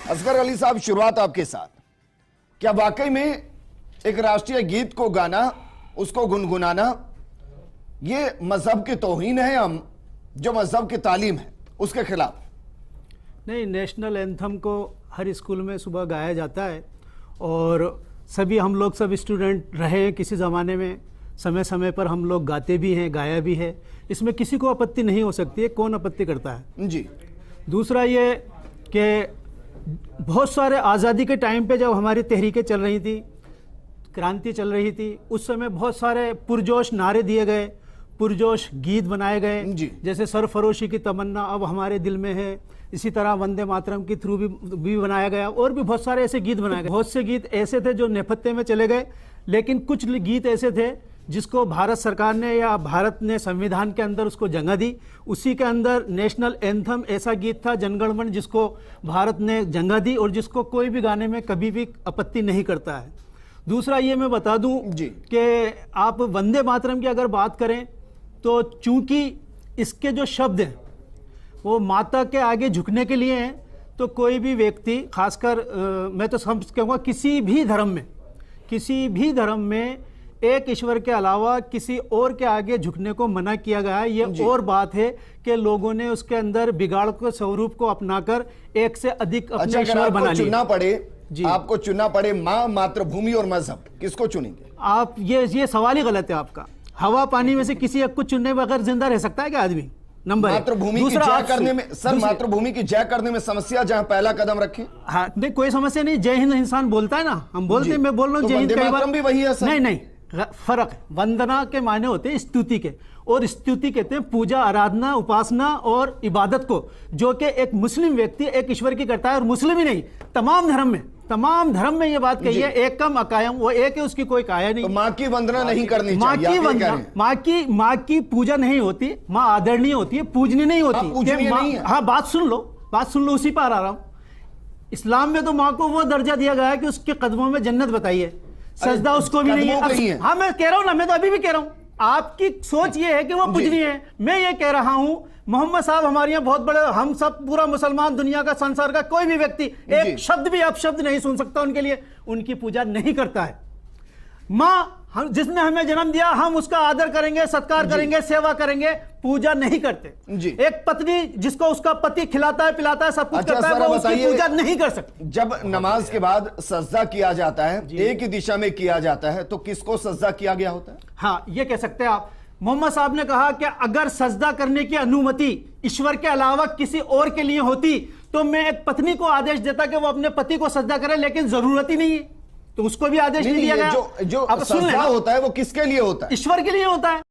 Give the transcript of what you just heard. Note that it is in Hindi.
असगर अली साहब, शुरुआत आपके साथ। क्या वाकई में एक राष्ट्रीय गीत को गाना, उसको गुनगुनाना, ये मजहब की तौहीन है या जो मजहब की तालीम है उसके खिलाफ? नहीं, नेशनल एंथम को हर स्कूल में सुबह गाया जाता है और सभी हम लोग सब स्टूडेंट रहे हैं किसी ज़माने में, समय समय पर हम लोग गाते भी हैं, गाया भी है। इसमें किसी को आपत्ति नहीं हो सकती है, कौन आपत्ति करता है जी। दूसरा ये कि बहुत सारे आज़ादी के टाइम पे जब हमारी तहरीकें चल रही थी, क्रांति चल रही थी, उस समय बहुत सारे पुरजोश नारे दिए गए, पुरजोश गीत बनाए गए, जैसे सरफरोशी की तमन्ना अब हमारे दिल में है, इसी तरह वंदे मातरम के थ्रू भी बनाया गया, और भी बहुत सारे ऐसे गीत बनाए गए। बहुत से गीत ऐसे थे जो नेपथ्य में चले गए, लेकिन कुछ गीत ऐसे थे जिसको भारत सरकार ने या भारत ने संविधान के अंदर उसको जगह दी। उसी के अंदर नेशनल एंथम ऐसा गीत था, जनगणमन, जिसको भारत ने जगह दी और जिसको कोई भी गाने में कभी भी आपत्ति नहीं करता है। दूसरा ये मैं बता दूं कि आप वंदे मातरम की अगर बात करें तो चूंकि इसके जो शब्द हैं वो माता के आगे झुकने के लिए हैं, तो कोई भी व्यक्ति, खासकर मैं तो समझ कहूँगा किसी भी धर्म में एक ईश्वर के अलावा किसी और के आगे झुकने को मना किया गया है। ये और बात है कि लोगों ने उसके अंदर बिगाड़ के स्वरूप को अपनाकर एक से अधिक अपने ईश्वर बना लिया। चुनना पड़े, आपको चुनना पड़े माँ, मातृभूमि और मजहब, किसको चुनेंगे आप? ये सवाल ही गलत है आपका। हवा पानी में से किसी एक को चुनने बगैर जिंदा रह सकता है क्या आदमी? नंबर मातृभूमि की जय करने में, सर मातृभूमि की जय करने में समस्या जहां पहला कदम रखें। हाँ, नहीं कोई समस्या नहीं। जय हिंद इंसान बोलता है ना, हम बोलते हैं, मैं बोल रहा हूँ जय हिंद कई बार भी वही है सर। नहीं, फर्क है। वंदना के माने होते हैं स्तुति के, और स्तुति कहते हैं पूजा, आराधना, उपासना और इबादत को, जो कि एक मुस्लिम व्यक्ति एक ईश्वर की करता है। और मुस्लिम ही नहीं, तमाम धर्म में ये बात कही है, एक कम अकायम, वो एक है, उसकी कोई काया नहीं। तो माँ की वंदना नहीं करनी चाहिए। माँ की पूजा नहीं होती, माँ आदरणीय होती है, पूजनीय नहीं होती। हाँ, बात सुन लो, उसी पर आ रहा हूँ। इस्लाम में तो माँ को वो दर्जा दिया गया है कि उसके कदमों में जन्नत बताई है, सजदा उसको भी नहीं है। हाँ, मैं कह रहा हूं ना, मैं तो अभी भी कह रहा हूं, आपकी सोच ये है कि वो पूजनीय है। मैं ये कह रहा हूं, मोहम्मद साहब हमारे यहाँ बहुत बड़े, हम सब पूरा मुसलमान, दुनिया का, संसार का कोई भी व्यक्ति एक शब्द भी अपशब्द नहीं सुन सकता उनके लिए, उनकी पूजा नहीं करता है। माँ जिसने हमें जन्म दिया, हम उसका आदर करेंगे, सत्कार करेंगे, सेवा करेंगे, पूजा नहीं करते। एक पत्नी जिसको उसका पति खिलाता है, पिलाता है, सब कुछ करता है, वो उसकी पूजा नहीं कर सकती। जब नमाज के बाद सजदा किया जाता है, एक ही दिशा में किया जाता है, तो किसको सजदा किया गया होता है? हाँ, ये कह सकते हैं आप। मोहम्मद साहब ने कहा कि अगर सजदा करने की अनुमति ईश्वर के अलावा किसी और के लिए होती तो मैं एक पत्नी को आदेश देता कि वो अपने पति को सजदा करे, लेकिन जरूरत ही नहीं है, तो उसको भी आदेश नहीं दिया गया। जो सजदा होता है वो किसके लिए होता है? ईश्वर के लिए होता है।